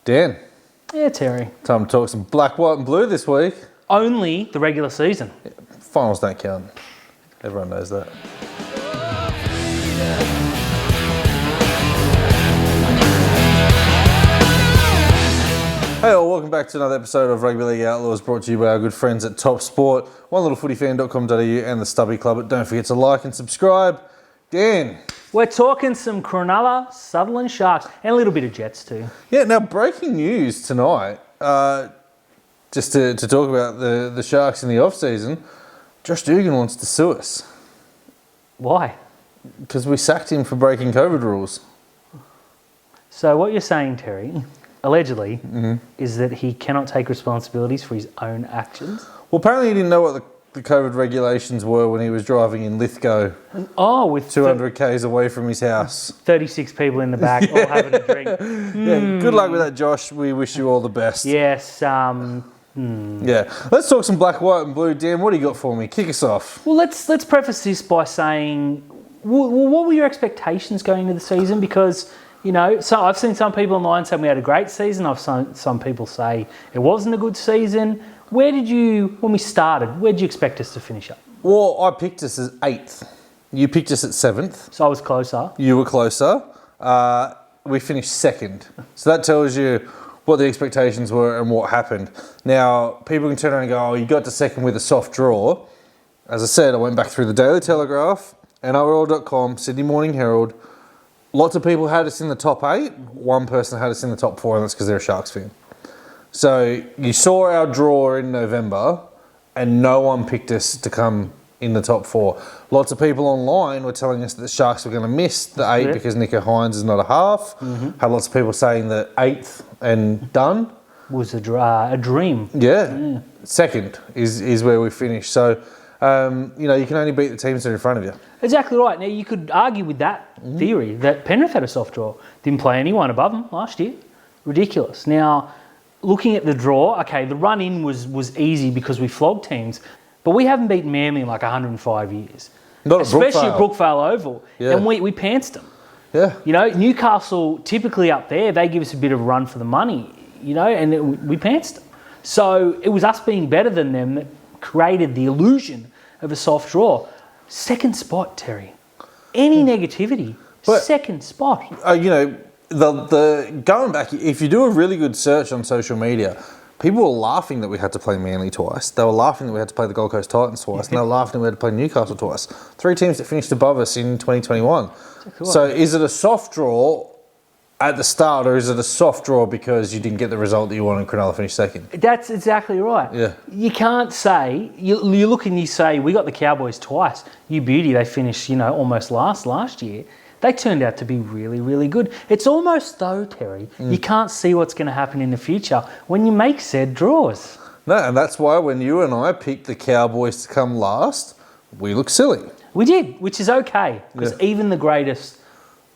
Dan. Yeah, Terry. Time to talk some black, white and blue this week. Only the regular season. Finals don't count. Everyone knows that. Hey all, welcome back to another episode of Rugby League Outlaws, brought to you by our good friends at Top Sport, onelittlefootyfan.com.au and the Stubby Club. But don't forget to like and subscribe. Dan. We're talking some Cronulla, Sutherland Sharks, and a little bit of Jets too. Yeah, now breaking news tonight, just to talk about the Sharks in the off-season, Josh Dugan wants to sue us. Why? Because we sacked him for breaking COVID rules. So what you're saying, Terry, allegedly, is that he cannot take responsibilities for his own actions? Well, apparently he didn't know what the COVID regulations were when he was driving in Lithgow. Oh, with 200 k's away from his house. 36 people in the back, all having a drink. Yeah, good luck with that, Josh. We wish you all the best. Yes. Yeah, let's talk some black, white and blue. Dan, what do you got for me? Kick us off. Well, let's preface this by saying, what were your expectations going into the season? Because, you know, so I've seen some people online saying we had a great season. I've seen some people say it wasn't a good season. Where did you, when we started, where did you expect us to finish up? Well, I picked us as 8th. You picked us at 7th. So I was closer. You were closer. We finished 2nd. So that tells you what the expectations were and what happened. Now, people can turn around and go, oh, you got to 2nd with a soft draw. As I said, I went back through the Daily Telegraph, NRL.com, Sydney Morning Herald. Lots of people had us in the top 8. One person had us in the top 4, and that's because they're a Sharks fan. So you saw our draw in November and no one picked us to come in the top 4. Lots of people online were telling us that the Sharks were going to miss the 8 because Nico Hines is not a half. Had lots of people saying that 8th and done Was a dream. Yeah. 2nd is where we finished. So, you know, you can only beat the teams that are in front of you. Exactly right. Now, you could argue with that theory that Penrith had a soft draw. Didn't play anyone above them last year. Ridiculous. Now, looking at the draw, okay, the run-in was easy because we flogged teams, but we haven't beaten Manly in like 105 years. Not especially at Brookvale Oval. Yeah. And we pantsed them. Yeah. You know, Newcastle, typically up there, they give us a bit of a run for the money, you know, and we pantsed them. So it was us being better than them that created the illusion of a soft draw. 2nd spot, Terry. Any negativity, but 2nd spot. You know, the going back, if you do a really good search on social media, people were laughing that we had to play Manly twice. They were laughing that we had to play the Gold Coast Titans twice. And they were laughing that we had to play Newcastle twice. 3 teams that finished above us in 2021. Exactly. So is it a soft draw at the start, or is it a soft draw because you didn't get the result that you wanted and Cronulla finished 2nd? That's exactly right. Yeah. You can't say, you look and you say, we got the Cowboys twice. You beauty, they finished, you know, almost last year. They turned out to be really, really good. It's almost though, Terry, you can't see what's going to happen in the future when you make said draws. No, and that's why when you and I picked the Cowboys to come last, we look silly. We did, which is okay, because even the greatest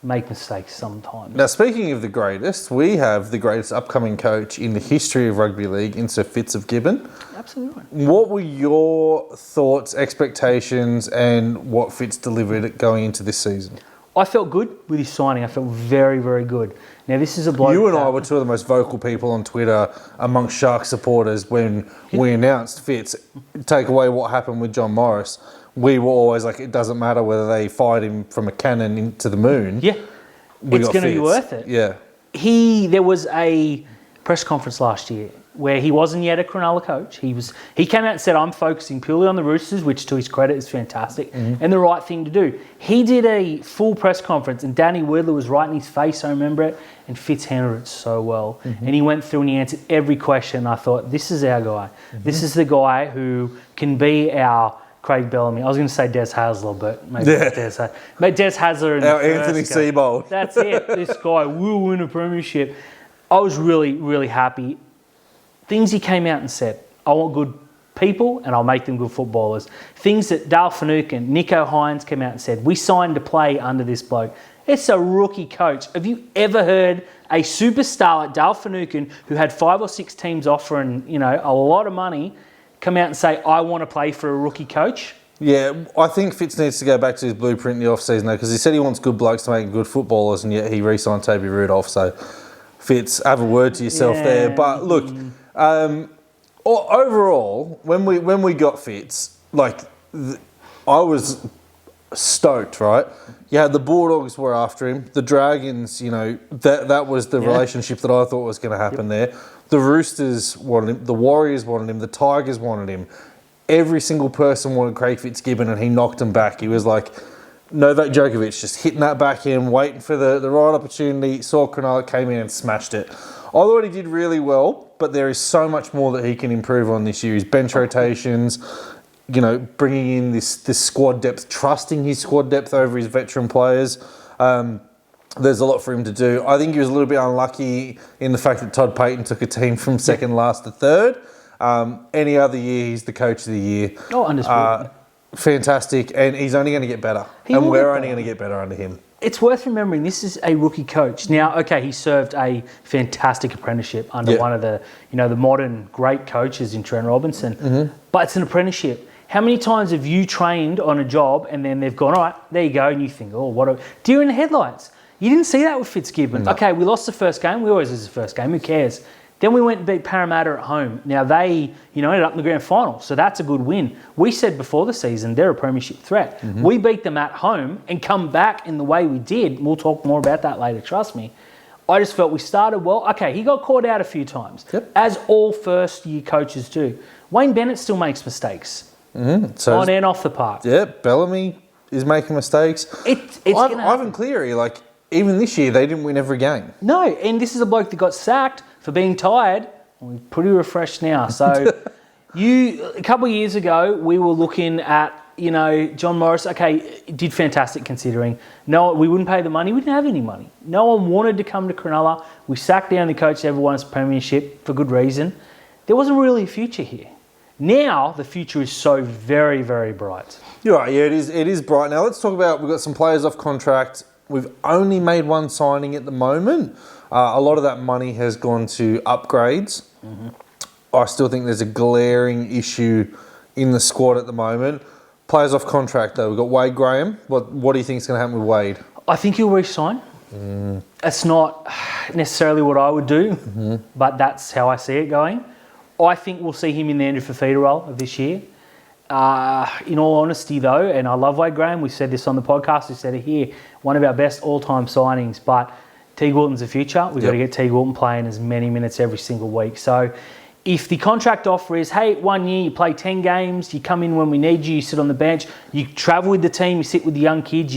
make mistakes sometimes. Now, speaking of the greatest, we have the greatest upcoming coach in the history of rugby league in Sir Fitz of Gibbon. Absolutely. What were your thoughts, expectations, and what Fitz delivered going into this season? I felt good with his signing. I felt very, very good. Now, this is a bloke... You and I were two of the most vocal people on Twitter amongst Shark supporters when we announced Fitz. Take away what happened with John Morris. We were always like, it doesn't matter whether they fired him from a cannon into the moon. Yeah. It's going to be worth it. Yeah. There was a press conference last year where he wasn't yet a Cronulla coach. He came out and said, I'm focusing purely on the Roosters, which to his credit is fantastic, and the right thing to do. He did a full press conference and Danny Widler was right in his face, I remember it, and Fitz handled it so well. And he went through and he answered every question. I thought, this is our guy. This is the guy who can be our Craig Bellamy. I was going to say Des Hasler, but maybe Des Hasler. Our Anthony Seibold. That's it. This guy will win a premiership. I was really, really happy. Things he came out and said, I want good people and I'll make them good footballers. Things that Dale Finucane, Nico Hines came out and said, we signed to play under this bloke. It's a rookie coach. Have you ever heard a superstar like Dale Finucane, who had 5 or 6 teams offering, you know, a lot of money, come out and say, I want to play for a rookie coach? Yeah, I think Fitz needs to go back to his blueprint in the off-season though, because he said he wants good blokes to make good footballers, and yet he re-signed Toby Rudolph. So Fitz, have a word to yourself there. But look, overall, when we got Fitz, like I was stoked, right? Yeah, the Bulldogs were after him. The Dragons, that was the relationship that I thought was going to happen there. The Roosters wanted him. The Warriors wanted him. The Tigers wanted him. Every single person wanted Craig Fitzgibbon, and he knocked him back. He was like Novak Djokovic, just hitting that backhand, waiting for the right opportunity. Saw Cronulla, came in and smashed it. I thought he did really well, but there is so much more that he can improve on this year. His bench rotations, bringing in this squad depth, trusting his squad depth over his veteran players. There's a lot for him to do. I think he was a little bit unlucky in the fact that Todd Payton took a team from second last to third. Any other year, he's the coach of the year. Oh, undisputed. Fantastic, and he's only going to get better. And we're only going to get better under him. It's worth remembering this is a rookie coach. Now, okay, he served a fantastic apprenticeship under one of the, the modern great coaches in Trent Robinson. But it's an apprenticeship. How many times have you trained on a job and then they've gone, all right, there you go, and you think, oh, what a deer in the headlights. You didn't see that with Fitzgibbon. No. Okay, we lost the first game. We always lose the first game. Who cares? Then we went and beat Parramatta at home. Now they, ended up in the grand final, so that's a good win. We said before the season they're a premiership threat. We beat them at home and come back in the way we did. We'll talk more about that later, trust me. I just felt we started well. Okay, he got caught out a few times, as all first-year coaches do. Wayne Bennett still makes mistakes, on and off the park. Yeah, Bellamy is making mistakes. Ivan Cleary, even this year, they didn't win every game. No, and this is a bloke that got sacked for being tired. We're pretty refreshed now. So a couple of years ago, we were looking at, John Morris, okay, did fantastic considering. No, we wouldn't pay the money. We didn't have any money. No one wanted to come to Cronulla. We sacked down the coach that ever won us premiership for good reason. There wasn't really a future here. Now, the future is so very, very bright. You're right, yeah, it is bright. Now, let's talk about, we've got some players off contract. We've only made one signing at the moment. A lot of that money has gone to upgrades. I still think there's a glaring issue in the squad at the moment. Players off contract, though. We've got Wade Graham. What do you think is going to happen with Wade? I think he'll re-sign. It's not necessarily what I would do, but that's how I see it going. I think we'll see him in the Andrew Fafita role of this year. In all honesty, though, and I love Wade Graham, we said this on the podcast, we said it here, one of our best all-time signings, but Teague Wilton's the future. We've got to get Teague Wilton playing as many minutes every single week. So if the contract offer is, hey, 1 year, you play 10 games, you come in when we need you, you sit on the bench, you travel with the team, you sit with the young kids,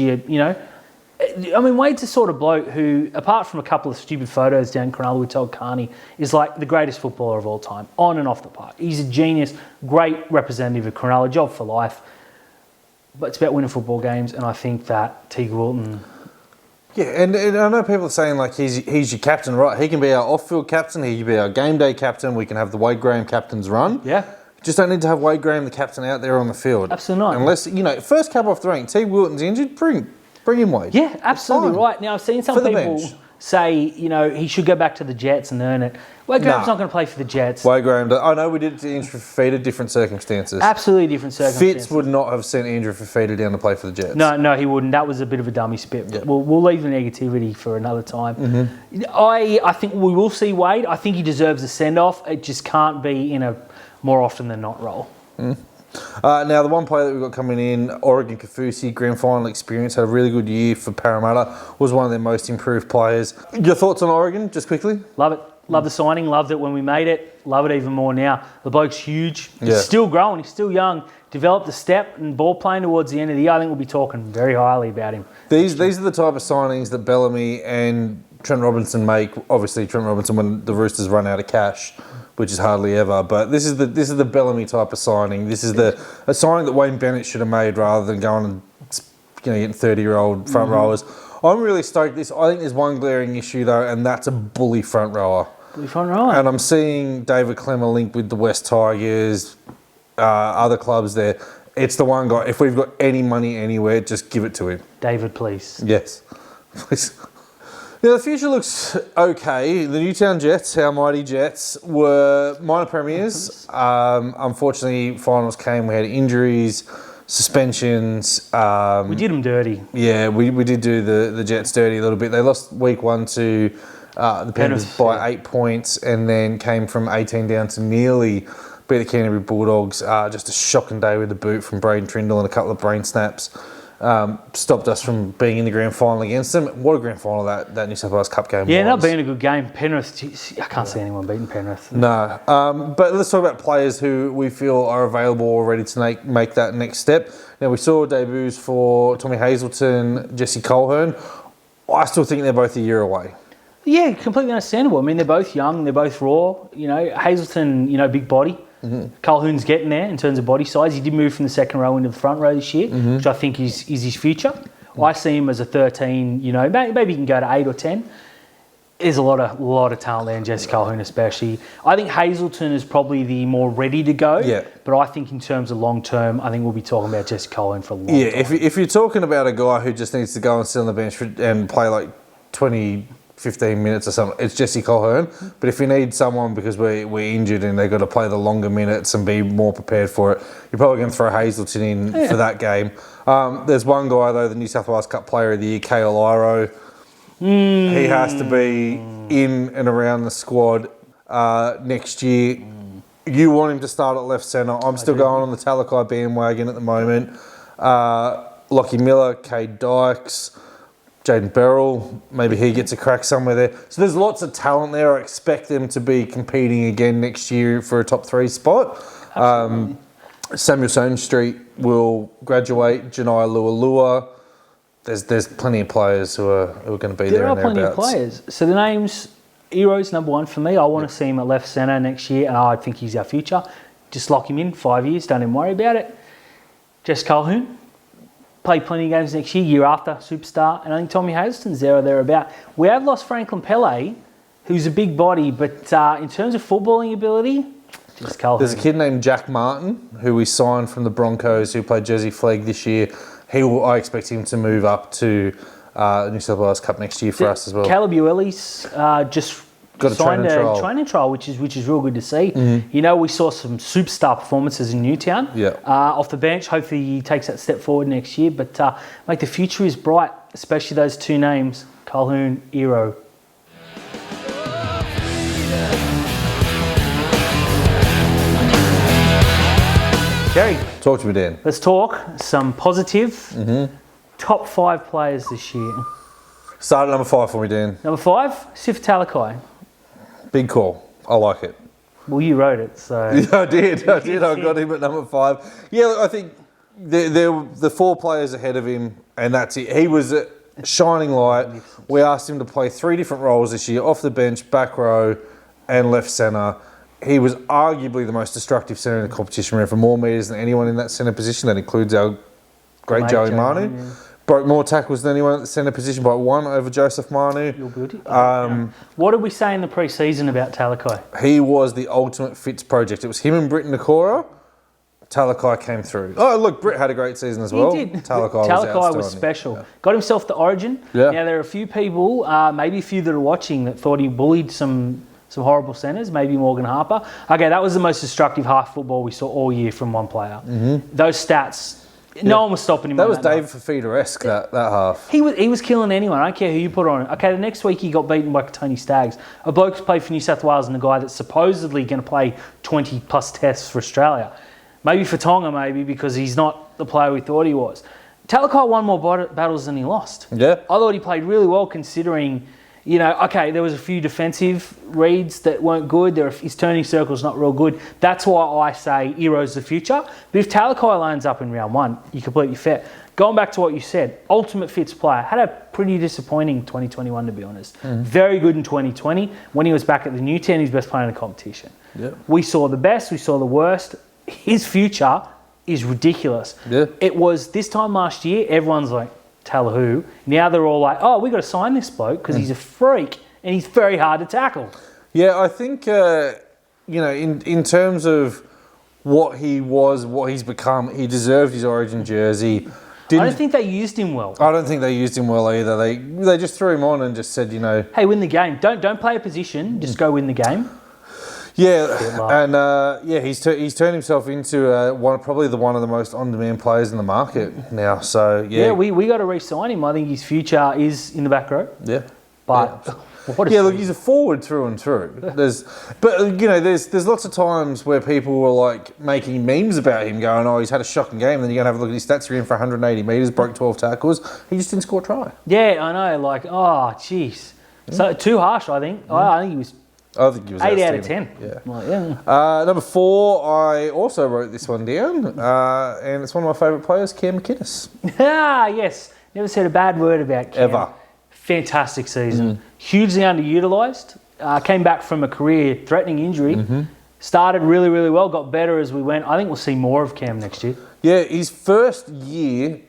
Wade's the sort of bloke who, apart from a couple of stupid photos down Cronulla we told Carney, is like the greatest footballer of all time, on and off the park. He's a genius, great representative of Cronulla, job for life. But it's about winning football games, and I think that Teague Wilton... Yeah, and I know people are saying he's your captain, right? He can be our off-field captain, he can be our game day captain, we can have the Wade Graham captain's run. Yeah. Just don't need to have Wade Graham, the captain, out there on the field. Absolutely not. Unless, first cap off the rank, Teague Wilton's injured, bring him Wade. Yeah, absolutely right. Now, I've seen some people say, he should go back to the Jets and earn it. Wade Graham's not going to play for the Jets. Wade Graham, I know we did it to Andrew Fafita, different circumstances. Absolutely different circumstances. Fitz would not have sent Andrew Fafita down to play for the Jets. No, he wouldn't. That was a bit of a dummy spit. But we'll leave the negativity for another time. I think we will see Wade. I think he deserves a send-off. It just can't be in a more often than not role. Now, the one player that we've got coming in, Oregon Kaufusi, grand final experience, had a really good year for Parramatta, was one of their most improved players. Your thoughts on Oregon, just quickly? Love it. Love the signing. Loved it when we made it. Love it even more now. The bloke's huge. He's still growing. He's still young. Developed a step and ball playing towards the end of the year. I think we'll be talking very highly about him. These are the type of signings that Bellamy and Trent Robinson make. Obviously, Trent Robinson when the Roosters run out of cash, which is hardly ever. But this is the Bellamy type of signing. This is a signing that Wayne Bennett should have made rather than going and getting 30-year-old front rowers. I'm really stoked. I think there's one glaring issue though, and that's a bully front rower. Bully front rower. And I'm seeing David Clemmer linked with the West Tigers, other clubs there. It's the one guy. If we've got any money anywhere, just give it to him. David, please. Yes, please. Now, the future looks okay. The Newtown Jets, our mighty Jets, were minor premiers. Unfortunately, finals came. We had injuries, suspensions. We did them dirty. Yeah, we did do the Jets dirty a little bit. They lost week 1 to the Panthers by 8 points, and then came from 18 down to nearly beat the Canterbury Bulldogs. Just a shocking day with the boot from Braden Trindle and a couple of brain snaps. Stopped us from being in the grand final against them. What a grand final that New South Wales Cup game was. Yeah, not being a good game. Penrith, I can't see anyone beating Penrith. No. But let's talk about players who we feel are available or ready to make that next step. Now, we saw debuts for Tommy Hazelton, Jesse Colquhoun. I still think they're both a year away. Yeah, completely understandable. I mean, they're both young, they're both raw. You know, Hazelton, big body. Colquhoun's getting there in terms of body size. He did move from the second row into the front row this year, which I think is his future. I see him as a 13, maybe he can go to 8 or 10. There's a lot of talent there in Jesse Colquhoun especially. I think Hazelton is probably the more ready to go. Yeah. But I think in terms of long term, I think we'll be talking about Jesse Colquhoun for a long time. Yeah, if you're talking about a guy who just needs to go and sit on the bench and play like 15 minutes or something, it's Jesse Colquhoun. But if you need someone because we're injured and they've got to play the longer minutes and be more prepared for it, you're probably going to throw Hazelton in for that game. There's one guy, though, the New South Wales Cup Player of the Year, Kale Iro. He has to be in and around the squad next year. You want him to start at left centre. I'm still going on the Talakai bandwagon at the moment. Lockie Miller, Cade Dykes, Jaden Beryl, maybe he gets a crack somewhere there. So there's lots of talent there. I expect them to be competing again next year for a top 3 spot. Samuel Sownstreet will graduate. Janai Lualua. There's plenty of players who are going to be there. There are plenty of players. So the name's Ero's number 1 for me. I want to see him at left centre next year, and I think he's our future. Just lock him in 5 years. Don't even worry about it. Jess Colquhoun. Play plenty of games next year after, superstar. And I think Tommy Hazelton's there or thereabout. We have lost Franklin Pele, who's a big body, but in terms of footballing ability, just Colquhoun. There's a kid named Jack Martin, who we signed from the Broncos, who played Jersey Flegg this year. I expect him to move up to the New South Wales Cup next year for us as well. Caleb Ueli's just got a training trial, which is real good to see. We saw some superstar performances in Newtown. Off the bench, hopefully he takes that step forward next year. But mate, the future is bright, especially those 2 names, Colquhoun, Ero. Gary, talk to me, Dan. Let's talk some positive top 5 players this year. Start at number 5 for me, Dan. Number 5, Sif Talakai. Big call. I like it. Well, you wrote it, so... Yeah, I did. I got him at number 5. Yeah, I think the 4 players ahead of him, and that's it. He was a shining light. We asked him to play 3 different roles this year, off the bench, back row, and left centre. He was arguably the most destructive centre in the competition. Ran for more metres than anyone in that centre position. That includes our great Joey Manu. Yeah. Broke more tackles than anyone at the centre position by 1 over Joseph Manu. What did we say in the pre-season about Talakai? He was the ultimate fits project. It was him and Britton Nakora. Talakai came through. Oh, look, Britt had a great season as well. He did. Talakai was special. Yeah. Got himself to Origin. Yeah. Now, there are a few people, maybe a few that are watching, that thought he bullied some horrible centres, maybe Morgan Harper. Okay, that was the most destructive half football we saw all year from one player. Those stats... No one was stopping him. That was David Fafita-esque, that half. He was killing anyone. I don't care who you put on. Okay, the next week he got beaten by Tony Staggs. A bloke who's played for New South Wales and a guy that's supposedly going to play 20 plus tests for Australia. Maybe for Tonga, because he's not the player we thought he was. Talakai won more battles than he lost. Yeah. I thought he played really well considering... okay, there was a few defensive reads that weren't good. His turning circle's not real good. That's why I say Ero's the future. But if Talakai lines up in round 1, you're completely fair. Going back to what you said, ultimate fits player. Had a pretty disappointing 2021, to be honest. Very good in 2020. When he was back at the Newtown, he was best player in the competition. Yep. We saw the best, we saw the worst. His future is ridiculous. Yeah. It was this time last year, everyone's like, Talahu. Now they're all like, oh, we got to sign this bloke because he's a freak and he's very hard to tackle. Yeah, I think, in terms of what he was, what he's become, he deserved his Origin jersey. I don't think they used him well. I don't think they used him well either. They just threw him on and just said, hey, win the game. Don't play a position. Just go win the game. Yeah, and he's turned himself into probably one of the most on-demand players in the market now. So we got to re-sign him. I think his future is in the back row. Yeah, but Well, what a Yeah, look, season. he's a forward through and through. There's lots of times where people were like making memes about him, going, "Oh, he's had a shocking game." Then you're gonna have a look at his stats. He ran for 180 meters, broke 12 tackles. He just didn't score a try. Yeah, I know. Like, oh, jeez. So too harsh, I think. I think he was I think he was 8 out of outstanding. 10. Yeah. Like, yeah. Number 4, I also wrote this one down, and it's one of my favourite players, Cam McInnes. Yes. Never said a bad word about Cam. Ever. Fantastic season. Hugely underutilised. Came back from a career-threatening injury. Started really, really well. Got better as we went. I think we'll see more of Cam next year. Yeah, his first year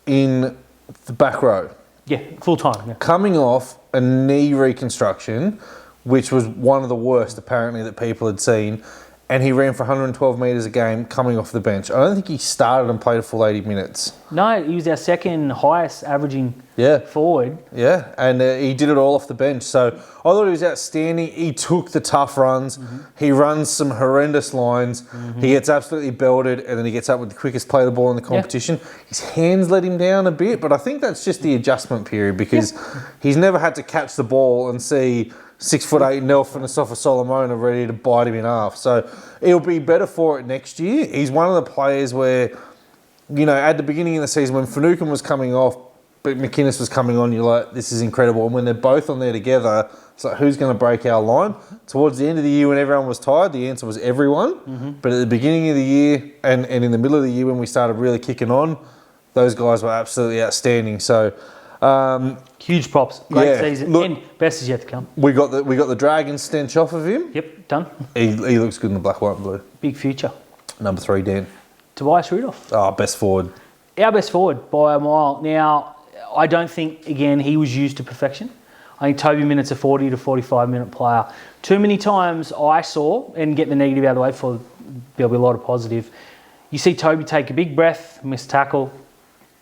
in the back row, Yeah, full time. Yeah. coming off a knee reconstruction, which was one of the worst apparently that people had seen, and he ran for 112 metres a game coming off the bench. I don't think he started and played a full 80 minutes. No, he was our second highest averaging Yeah. forward. Yeah, and he did it all off the bench. So I thought he was outstanding. He took the tough runs. He runs some horrendous lines. He gets absolutely belted, and then he gets up with the quickest play the ball in the competition. His hands let him down a bit, but I think that's just the adjustment period because he's never had to catch the ball and see 6'8" Nelson Asafa Solomona ready to bite him in half. So he'll be better for it next year. He's one of the players where, you know, at the beginning of the season when Finucane was coming off, but McInnes was coming on, you're like, this is incredible. And when they're both on there together, it's like, who's going to break our line? Towards the end of the year when everyone was tired, the answer was everyone. But at the beginning of the year and in the middle of the year when we started really kicking on, those guys were absolutely outstanding. So Huge props. Great Yeah, season. look- And best is yet to come. we got the dragon stench off of him. Yep, done. He looks good in the black, white and blue. Big future. Number 3, Dan. Tobias Rudolph. Oh, best forward. Our best forward by a mile. Now, I don't think, again, he was used to perfection. I think Toby Minutes a 40 to 45 minute player. Too many times I saw, and get the negative out of the way for there'll be a lot of positive, you see Toby take a big breath, miss tackle,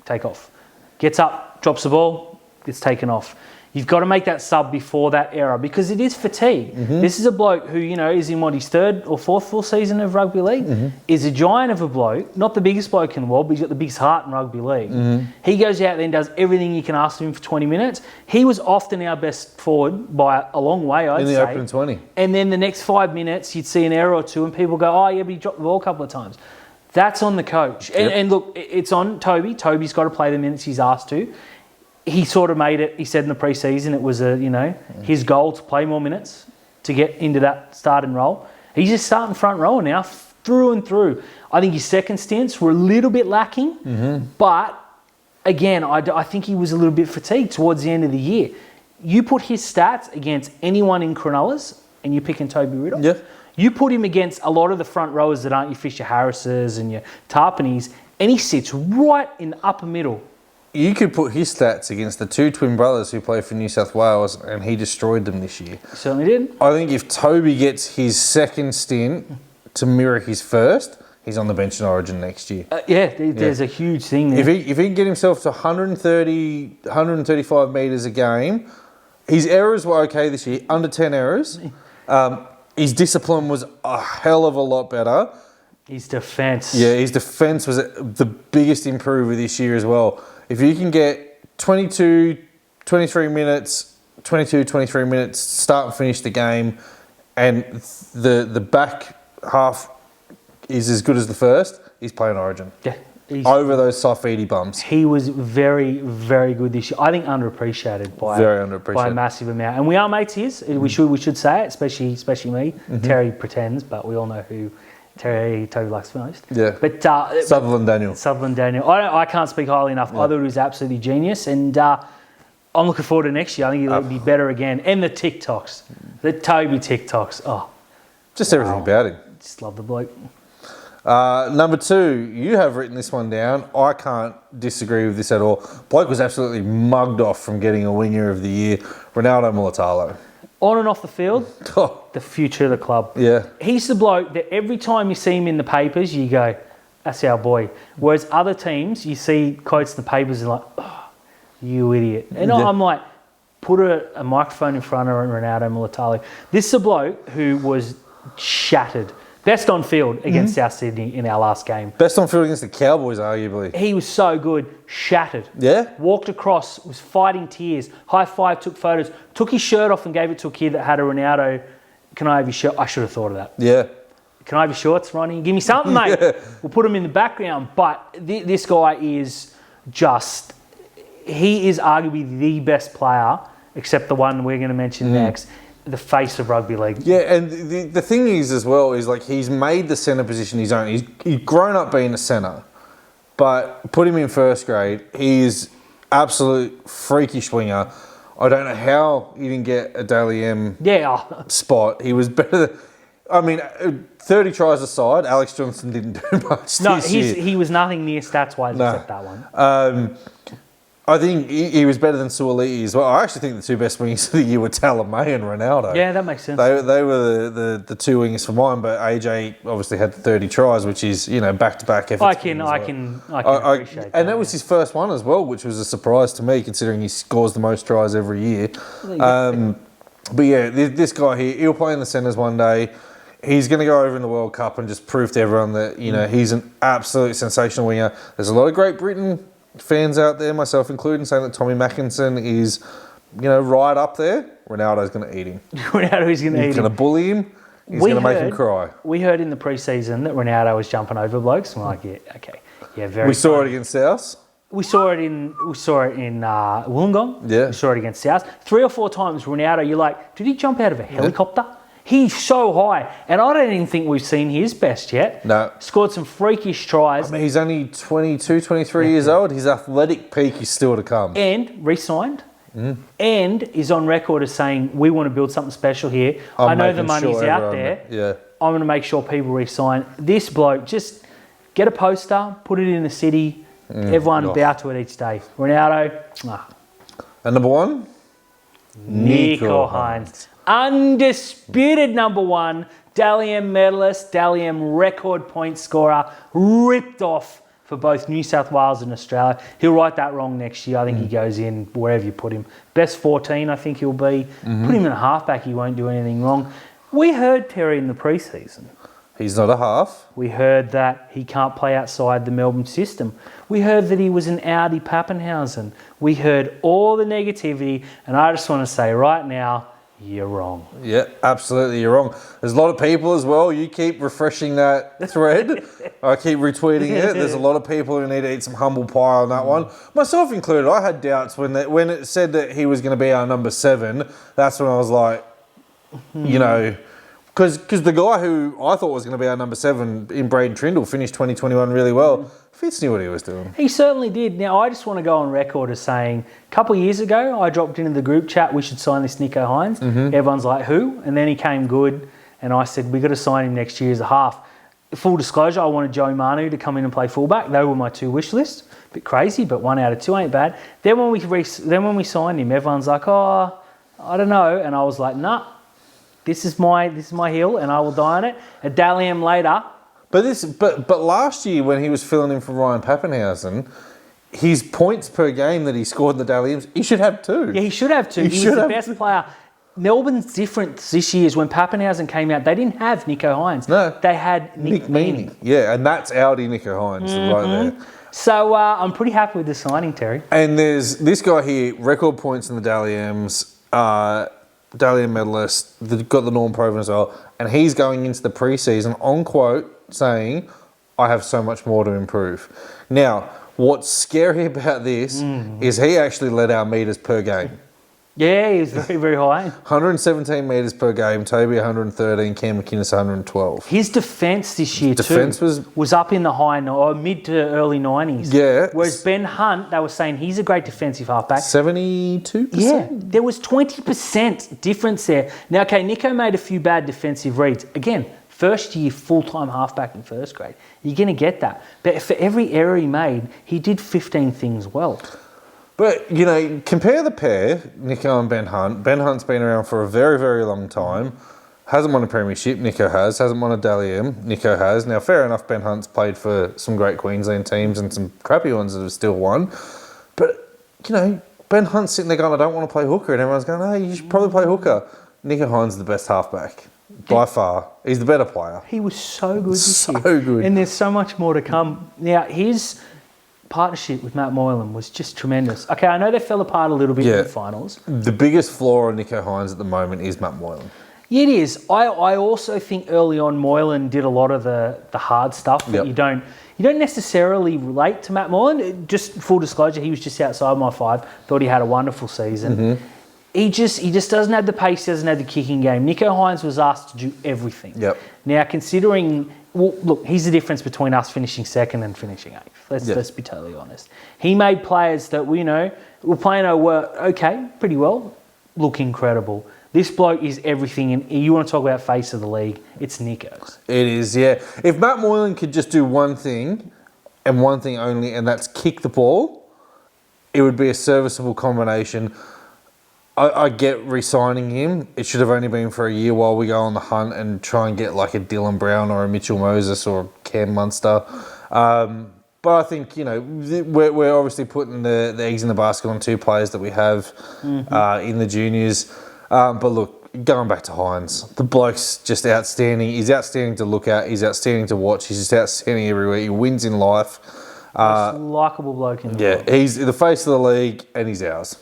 take off. Gets up, drops the ball, gets taken off. You've got to make that sub before that era because it is fatigue. This is a bloke who, you know, is in what, his 3rd or 4th full season of rugby league, is a giant of a bloke, not the biggest bloke in the world, but he's got the biggest heart in rugby league. He goes out there and does everything you can ask of him for 20 minutes. He was often our best forward by a long way, I'd say. In the opening 20. And then the next 5 minutes, you'd see an error or two and people go, oh yeah, but he dropped the ball a couple of times. That's on the coach. And look, it's on Toby. Toby's got to play the minutes he's asked to. He sort of made it, he said in the pre-season, it was his goal to play more minutes to get into that starting role. He's just starting front row now, through and through. I think his second stints were a little bit lacking, but again, I think he was a little bit fatigued towards the end of the year. You put his stats against anyone in Cronulla's and you're picking Toby Rudolph. Yeah. You put him against a lot of the front rowers that aren't your Fisher Harrises and your Tarpanies, and he sits right in the upper middle. You could put his stats against the 2 twin brothers who play for New South Wales, and he destroyed them this year. Certainly did. I think if Toby gets his second stint to mirror his first, he's on the bench in Origin next year. There's a huge thing there. If he can get himself to 130, 135 metres a game, his errors were okay this year, under 10 errors. His discipline was a hell of a lot better. His defence. Yeah, his defence was the biggest improver this year as well. If you can get 22, 23 minutes, start and finish the game, and the back half is as good as the first, he's playing Origin. Yeah. Over those Saifidi bums. He was very, very good this year. I think underappreciated by a massive amount. And we are mates of his. We should say it, especially me. Terry pretends, but we all know who Toby likes most. Yeah. But Sutherland Daniel. I can't speak highly enough. Yeah. I thought he was absolutely genius, and I'm looking forward to next year. I think he'll be better again. And the TikToks, the Toby TikToks. Oh, just everything about him. Just love the bloke. Number 2, you have written this one down. I can't disagree with this at all. Bloke was absolutely mugged off from getting a winger of the year. Ronaldo Mulatalo. On and off the field, the future of the club. Yeah. He's the bloke that every time you see him in the papers, you go, that's our boy. Whereas other teams, you see quotes in the papers and like, oh, you idiot. And I'm like, put a microphone in front of Ronaldo Mulatalo. This is a bloke who was shattered. Best on field against South Sydney in our last game. Best on field against the Cowboys, arguably. He was so good. Shattered. Yeah? Walked across, was fighting tears. High five, took photos. Took his shirt off and gave it to a kid that had a Ronaldo. Can I have your shirt? I should have thought of that. Yeah. Can I have your shorts, Ronnie? Give me something, mate. Yeah. We'll put him in the background. But this guy is just... He is arguably the best player, except the one we're going to mention next, the face of rugby league. Yeah, and the thing is as well is like he's made the centre position his own. He's grown up being a centre, but put him in first grade, he is absolute freakish winger. I don't know how he didn't get a Daly M spot. He was better than... I mean, 30 tries aside, Alex Johnson didn't do much this year. He was nothing near stats-wise except that one. I think he was better than Suoliti as well. I actually think the two best wingers of the year were Talamay and Ronaldo. Yeah, that makes sense. They were the two wingers for mine, but AJ obviously had 30 tries, which is, back-to-back efforts. I can appreciate that. And that was his first one as well, which was a surprise to me, considering he scores the most tries every year. But yeah, this guy here, he'll play in the centres one day. He's going to go over in the World Cup and just prove to everyone that, he's an absolute sensational winger. There's a lot of Great Britain fans out there, myself included, saying that Tommy Mackinson is, right up there. Ronaldo's going to eat him. Ronaldo's going to eat him. He's going to bully him. He's going to make him cry. We heard in the pre-season that Ronaldo was jumping over blokes. I'm like, yeah, okay. Yeah, very We saw it against South. We saw it in Wollongong. Yeah. We saw it against South. 3 or 4 times Ronaldo, you're like, did he jump out of a helicopter? Yeah. He's so high. And I don't even think we've seen his best yet. No. Scored some freakish tries. I mean, he's only 22, 23 years old. His athletic peak is still to come. And re-signed. And is on record as saying, we want to build something special here. I know the money's out there. Yeah. I'm going to make sure people re-sign. This bloke, just get a poster, put it in the city. Everyone bow to it each day. Ronaldo. And number 1? Nicho Hynes. Undisputed number 1, Dally M medalist, Dally M record point scorer, ripped off for both New South Wales and Australia. He'll right that wrong next year. I think he goes in wherever you put him. Best 14, I think he'll be. Put him in a halfback, he won't do anything wrong. We heard, Terry, in the pre-season. He's not a half. We heard that he can't play outside the Melbourne system. We heard that he was an Audi Pappenhausen. We heard all the negativity, and I just want to say right now, you're wrong. Yeah, absolutely, you're wrong. There's a lot of people as well. You keep refreshing that thread. I keep retweeting it. There's a lot of people who need to eat some humble pie on that one. Myself included. I had doubts when it said that he was going to be our number 7. That's when I was like, because the guy who I thought was going to be our number 7 in Braden Trindle finished 2021 really well. Fitz knew what he was doing. He certainly did. Now, I just want to go on record as saying, a couple of years ago, I dropped into the group chat, we should sign this Nicho Hynes. Everyone's like, who? And then he came good, and I said, we got to sign him next year as a half. Full disclosure, I wanted Joe Manu to come in and play fullback. They were my 2 wish lists. Bit crazy, but 1 out of 2 ain't bad. Then when we signed him, everyone's like, oh, I don't know. And I was like, nah, this is my hill, and I will die on it. A Dally M later. But last year when he was filling in for Ryan Pappenhausen, his points per game that he scored in the Dally M's, he should have 2. Yeah, he should have 2. He was the best player. Melbourne's difference this year is when Pappenhausen came out, they didn't have Nicho Hynes. No. They had Nick Meaney. Yeah, and that's Audi Nicho Hynes right there. So I'm pretty happy with the signing, Terry. And there's this guy here, record points in the Dally M's, Dally M medalist, got the Norm Proven as well, and he's going into the pre-season on quote saying, I have so much more to improve. Now, what's scary about this is he actually led our metres per game. Yeah, he was very, very high. 117 metres per game, Toby 113, Cam McInnes 112. His defence this year was up in the mid to early 90s. Yeah. Whereas Ben Hunt, they were saying he's a great defensive halfback. 72%? Yeah, there was 20% difference there. Now, okay, Nicho made a few bad defensive reads. Again, first year full-time halfback in first grade. You're going to get that. But for every error he made, he did 15 things well. But, compare the pair, Nicho and Ben Hunt. Ben Hunt's been around for a very, very long time. Hasn't won a premiership, Nicho has. Hasn't won a Dally M, Nicho has. Now, fair enough, Ben Hunt's played for some great Queensland teams and some crappy ones that have still won. But, Ben Hunt's sitting there going, I don't want to play hooker. And everyone's going, you should probably play hooker. Nicho Hynes is the best halfback. by far. He's the better player. He was so good this year. So good. And there's so much more to come. Now, his partnership with Matt Moylan was just tremendous. Okay, I know they fell apart a little bit in the finals. The biggest flaw on Nicho Hynes at the moment is Matt Moylan. Yeah, it is. I also think early on Moylan did a lot of the hard stuff that you don't necessarily relate to Matt Moylan. Just full disclosure, he was just outside my 5. Thought he had a wonderful season. Mm-hmm. He just doesn't have the pace, doesn't have the kicking game. Nicho Hynes was asked to do everything. Yep. Now, considering, well, look, here's the difference between us finishing second and finishing 8th. Let's be totally honest. He made players that we know were playing okay, pretty well, look incredible. This bloke is everything, and you want to talk about face of the league, it's Nicho's. It is, yeah. If Matt Moylan could just do one thing, and one thing only, and that's kick the ball, it would be a serviceable combination. I get re-signing him. It should have only been for a year while we go on the hunt and try and get like a Dylan Brown or a Mitchell Moses or a Cam Munster. But I think, we're obviously putting the eggs in the basket on 2 players that we have in the juniors. But look, going back to Hynes, the bloke's just outstanding. He's outstanding to look at. He's outstanding to watch. He's just outstanding everywhere. He wins in life. Most likeable bloke in the world. He's the face of the league and he's ours.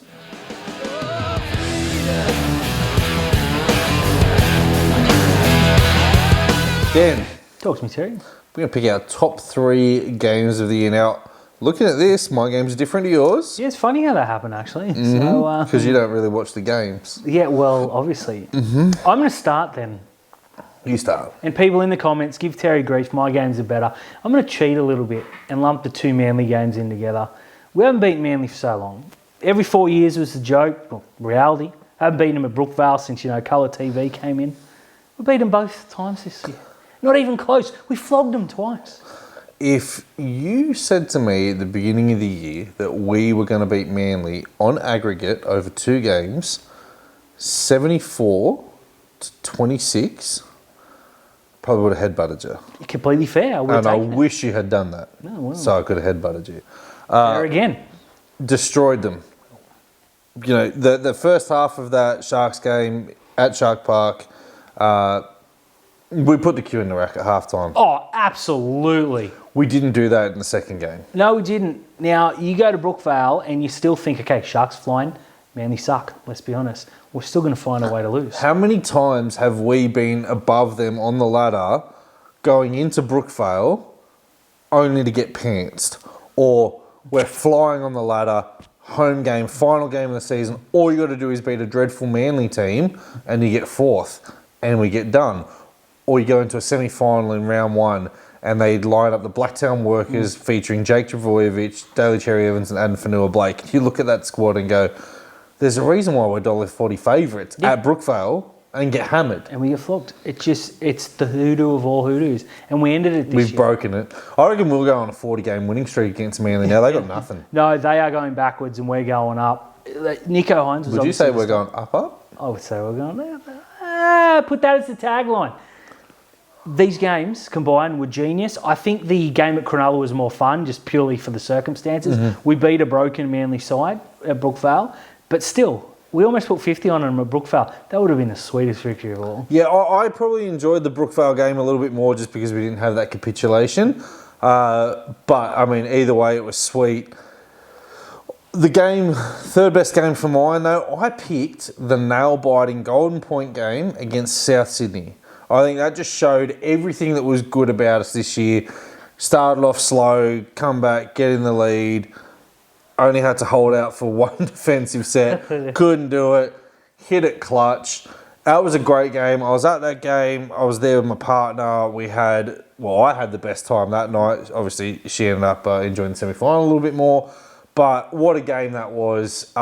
Dan, talk to me, Terry. We're going to pick our top 3 games of the year. Now, looking at this, my game's different to yours. Yeah, it's funny how that happened, actually. Because you don't really watch the games. Yeah, well, obviously. I'm going to start then. You start. And people in the comments, give Terry grief, my games are better. I'm going to cheat a little bit and lump the 2 Manly games in together. We haven't beaten Manly for so long. Every 4 years was a joke, well, reality. I haven't beaten them at Brookvale since, Colour TV came in. We beat them both times this year. Not even close. We flogged them twice. If you said to me at the beginning of the year that we were going to beat Manly on aggregate over 2 games, 74-26, probably would have headbutted you. Completely fair. And I wish you had done that. No, well. So I could have headbutted you. There again. Destroyed them. The first half of that Sharks game at Shark Park, we put the cue in the rack at halftime. Oh, absolutely. We didn't do that in the second game. No, we didn't. Now, you go to Brookvale and you still think, okay, Sharks flying, Manly suck, let's be honest. We're still going to find a way to lose. How many times have we been above them on the ladder going into Brookvale only to get pantsed? Or we're flying on the ladder, home game, final game of the season, all you got to do is beat a dreadful Manly team and you get 4th and we get done. Or you go into a semi-final in round 1 and they line up the Blacktown Workers featuring Jake Travojevic, Daly Cherry Evans and Adam Fanua-Blake. You look at that squad and go, there's a reason why we're $1.40 favourites at Brookvale and get hammered. And we get flogged. It's the hoodoo of all hoodoos. And we ended it this year. We've broken it. I reckon we'll go on a 40-game winning streak against Manly now. They got nothing. No, they are going backwards and we're going up. Nicho Hynes was Would you say we're going up? I would say we're going up. Put that as the tagline. These games combined were genius. I think the game at Cronulla was more fun, just purely for the circumstances. We beat a broken Manly side at Brookvale, but still, we almost put 50 on them at Brookvale. That would have been the sweetest victory of all. Yeah, I probably enjoyed the Brookvale game a little bit more just because we didn't have that capitulation. But, I mean, either way, it was sweet. The game, third best game for mine, though, I picked the nail-biting Golden Point game against South Sydney. I think that just showed everything that was good about us this year. Started off slow, come back, get in the lead. Only had to hold out for 1 defensive set. Couldn't do it. Hit it clutch. That was a great game. I was at that game. I was there with my partner. I had the best time that night. Obviously, she ended up enjoying the semi-final a little bit more. But what a game that was.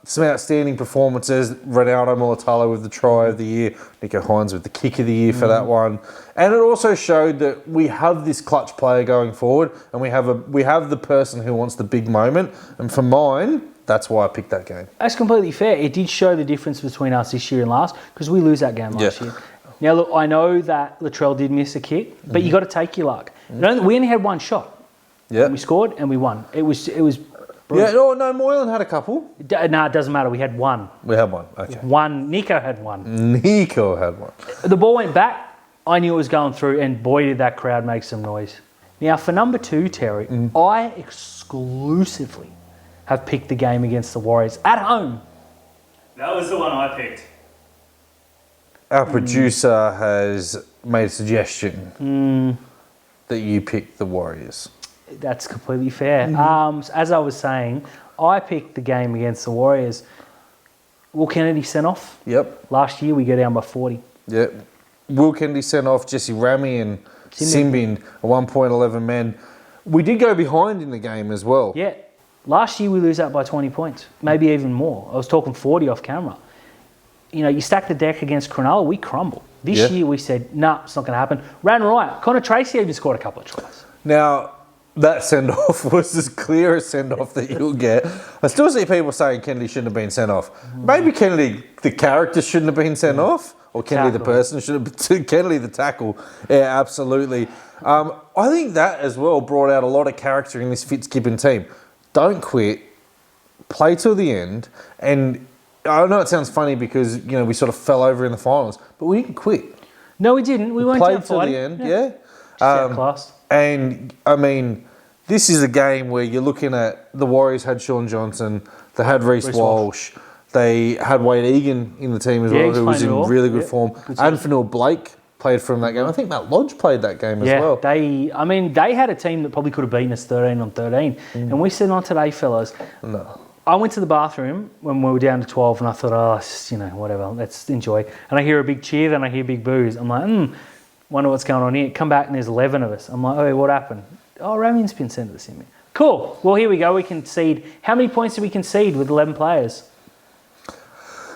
Some outstanding performances. Ronaldo Mulatalo with the try of the year. Nicho Hynes with the kick of the year for that one. And it also showed that we have this clutch player going forward and we have the person who wants the big moment. And for mine, that's why I picked that game. That's completely fair. It did show the difference between us this year and last because we lose that game last year. Now, look, I know that Latrell did miss a kick, but you got to take your luck. We only had 1 shot. Yeah. And we scored and we won. It was Yeah, no, Moylan had a couple. No, it doesn't matter. We had one. We had one, okay. Nico had one. Nico had one. The ball went back. I knew it was going through, and boy, did that crowd make some noise. Now, for number 2, Terry, I exclusively have picked the game against the Warriors at home. That was the one I picked. Our producer has made a suggestion that you pick the Warriors. That's completely fair. As I was saying, I picked the game against the Warriors. Will Kennedy sent off. Yep. Last year, we go down by 40. Yep. Will Kennedy sent off Jesse Rami and Simbin, a 1.11 men. We did go behind in the game as well. Yeah. Last year, we lose out by 20 points, maybe even more. I was talking 40 off camera. You know, you stack the deck against Cronulla, we crumble. This year, we said, nah, it's not going to happen. Ran right. Connor Tracy even scored a couple of tries. Now, that send-off was as clear a send-off that you'll get. I still see people saying Kennedy shouldn't have been sent off. Maybe Kennedy, the character, shouldn't have been sent off. Or Kennedy, the person, should have been... Kennedy, the tackle. Yeah, absolutely. I think that as well brought out a lot of character in this Fitzgibbon team. Don't quit. Play till the end. And I know it sounds funny because, you know, we sort of fell over in the finals, but we didn't quit. No, we didn't. We weren't played till the end, yeah. Just outclassed. And, I mean, this is a game where you're looking at the Warriors had Sean Johnson, they had Reece Walsh, they had Wade Egan in the team as well, who was in really good form. And Fanil Blake played from that game. I think Matt Lodge played that game as well. They had a team that probably could have beaten us 13-13. And we said, not today, fellas. No. I went to the bathroom when we were down to 12 and I thought, whatever, let's enjoy. And I hear a big cheer, then I hear big boos. I'm like, wonder what's going on here. Come back and there's 11 of us. I'm like, oh, what happened? Oh, Ramian's been sent to the semi. Cool. Well, here we go. We concede. How many points did we concede with 11 players?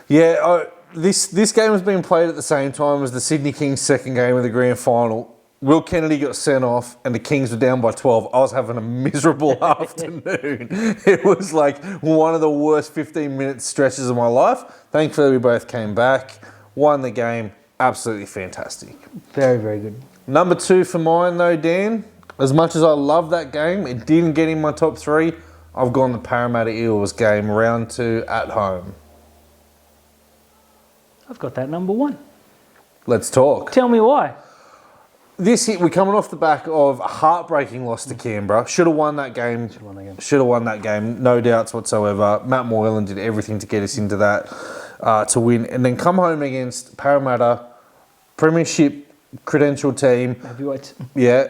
Yeah, this game was being played at the same time as the Sydney Kings' second game of the grand final. Will Kennedy got sent off and the Kings were down by 12. I was having a miserable afternoon. It was like one of the worst 15-minute stretches of my life. Thankfully, we both came back, won the game. Absolutely fantastic. Very, very good. Number 2 for mine, though, Dan. As much as I love that game, it didn't get in my top 3. I've gone the Parramatta Eels game, round 2 at home. I've got that number 1. Let's talk. Tell me why. This hit, we're coming off the back of a heartbreaking loss to Canberra. Should have won that game. Should have won that game. No doubts whatsoever. Matt Moylan did everything to get us into that to win. And then come home against Parramatta, premiership credential team. Heavyweights. Yeah.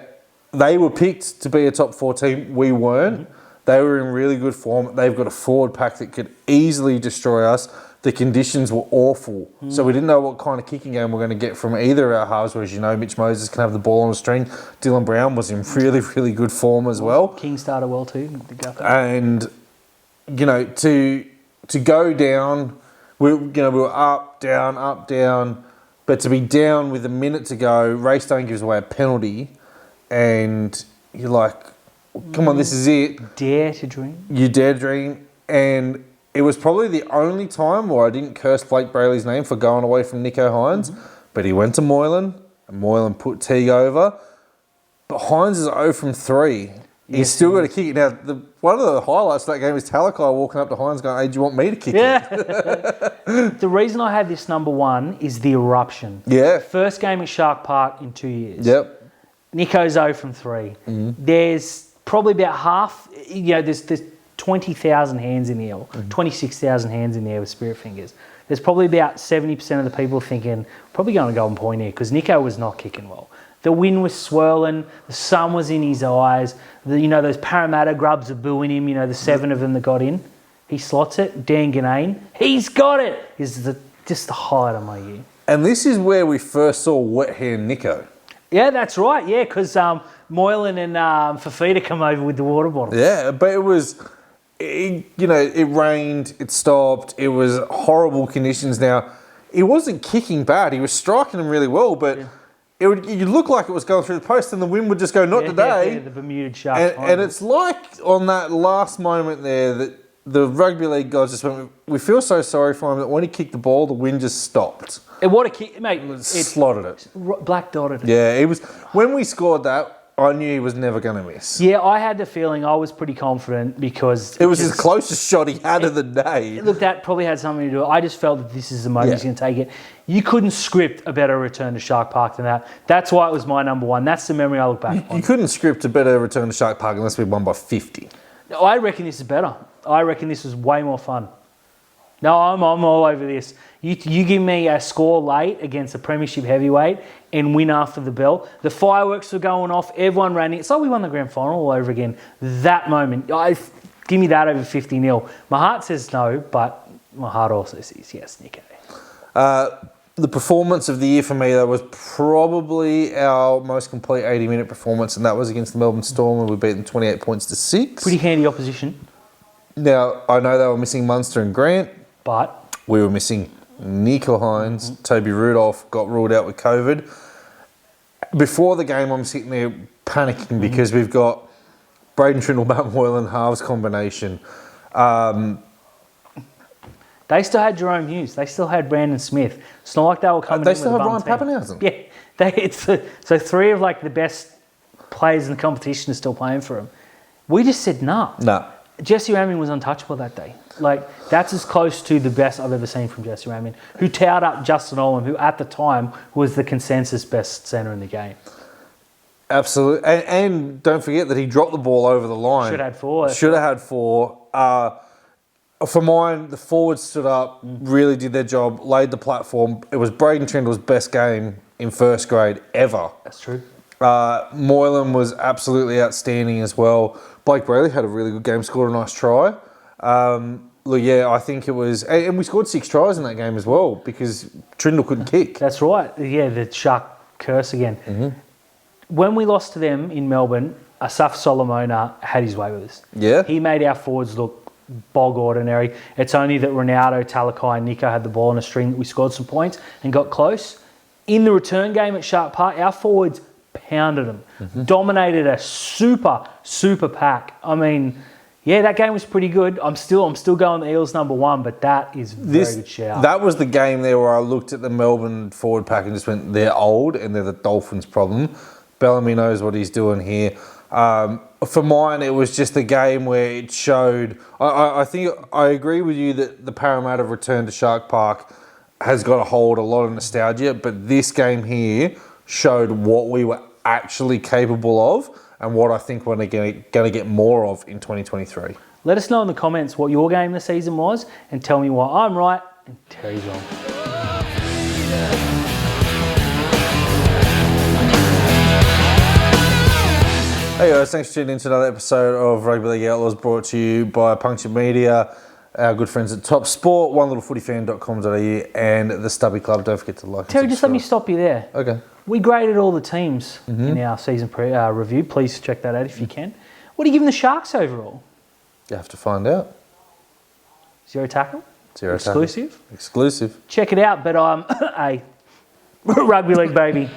They were picked to be a top 4 team. We weren't. They were in really good form. They've got a forward pack that could easily destroy us. The conditions were awful. So we didn't know what kind of kicking game we're going to get from either of our halves, whereas, you know, Mitch Moses can have the ball on the string. Dylan Brown was in really, really good form as well. King started well too. And, you know, to go down, we were up, down, but to be down with a minute to go, Raystone gives away a penalty, and you're like, come on, this is it. Dare to dream. You dare dream. And it was probably the only time where I didn't curse Blake Brayley's name for going away from Nicho Hines, but he went to Moylan, and Moylan put Teague over. But Hines is 0 from 3. He's still got to kick it. Now, one of the highlights of that game is Talakai walking up to Hines going, hey, do you want me to kick it? The reason I had this number 1 is the eruption. Yeah. First game at Shark Park in 2 years. Yep. Nico's 0 from 3. There's probably about half, there's 20,000 hands in the air, 26,000 hands in the air with spirit fingers. There's probably about 70% of the people thinking, probably going to golden point here, because Nico was not kicking well. The wind was swirling, the sun was in his eyes, those Parramatta grubs are booing him, the 7 of them that got in. He slots it, Dan Ganane, he's got it! Is just the highlight of my year. And this is where we first saw wet hand Nico. Yeah, that's right, because Moylan and Fafita come over with the water bottle. Yeah, but it was... it rained, it stopped, it was horrible conditions. Now, he wasn't kicking bad, he was striking them really well, but you'd look like it was going through the post and the wind would just go, not today. Yeah, the Bermuda Sharks. And it's like on that last moment there that the rugby league guys just went, we feel so sorry for him that when he kicked the ball, the wind just stopped. And what a kick, mate. It slotted it. Black dotted it. Yeah, it was, when we scored that, I knew he was never going to miss. Yeah, I had the feeling. I was pretty confident because It was his closest shot he had of the day. Look, that probably had something to do with it. I just felt that this is the moment he's going to take it. You couldn't script a better return to Shark Park than that. That's why it was my number one. That's the memory I look back on. You couldn't script a better return to Shark Park unless we won by 50. I reckon this is better. I reckon this was way more fun. No, I'm all over this. You give me a score late against a premiership heavyweight and win after the bell. The fireworks were going off. Everyone ran in. It's like we won the grand final all over again. That moment. Give me that over 50-0. My heart says no, but my heart also says yes, Nico. The performance of the year for me, though, was probably our most complete 80-minute performance, and that was against the Melbourne Storm, and we beat them 28 points to 6. Pretty handy opposition. Now, I know they were missing Munster and Grant. But we were missing Nico Hines. Toby Rudolph got ruled out with COVID. Before the game, I'm sitting there panicking because we've got Braden Trindle, Matt Moylan, halves combination. They still had Jerome Hughes. They still had Brandon Smith. It's not like they were coming They in still with have a Ryan bum team. Pappenhausen. Yeah. So three of like the best players in the competition are still playing for him. We just said nah. No. Jesse Ramin was untouchable that day. Like, that's as close to the best I've ever seen from Jesse Ramin, who towered up Justin Olam, who at the time was the consensus best centre in the game. Absolutely. And don't forget that he dropped the ball over the line. Should have had 4. Should have had 4. For mine, the forwards stood up, really did their job, laid the platform. It was Braden Trindle's best game in first grade ever. That's true. Moylan was absolutely outstanding as well. Blake Brayley had a really good game, scored a nice try. Look, yeah, I think it was... And we scored 6 tries in that game as well because Trindle couldn't kick. That's right. Yeah, the Shark curse again. Mm-hmm. When we lost to them in Melbourne, Asaf Solomona had his way with us. Yeah. He made our forwards look bog ordinary. It's only that Ronaldo, Talakai and Nico had the ball in a string that we scored some points and got close. In the return game at Shark Park, our forwards pounded them, dominated a super pack. I mean, yeah, that game was pretty good. I'm still going the Eels number 1, but that is very good shout. That was the game there where I looked at the Melbourne forward pack and just went, they're old and they're the Dolphins' problem. Bellamy knows what he's doing here. For mine, it was just a game where it showed... I think I agree with you that the Parramatta return to Shark Park has got a hold, a lot of nostalgia, but this game here showed what we were actually capable of and what I think we're going to get more of in 2023. Let us know in the comments what your game this season was and tell me why I'm right and Terry's wrong. Hey guys, thanks for tuning in to another episode of Rugby League Outlaws brought to you by Puncture Media, our good friends at Top Sport, onelittlefootyfan.com.au and the Stubby Club. Don't forget to like Terry, just let me stop you there. Okay. We graded all the teams in our season review. Please check that out if you can. What are you giving the Sharks overall? You have to find out. 0 tackle? 0 Exclusive? tackle. Exclusive. Check it out, but I'm a rugby league baby.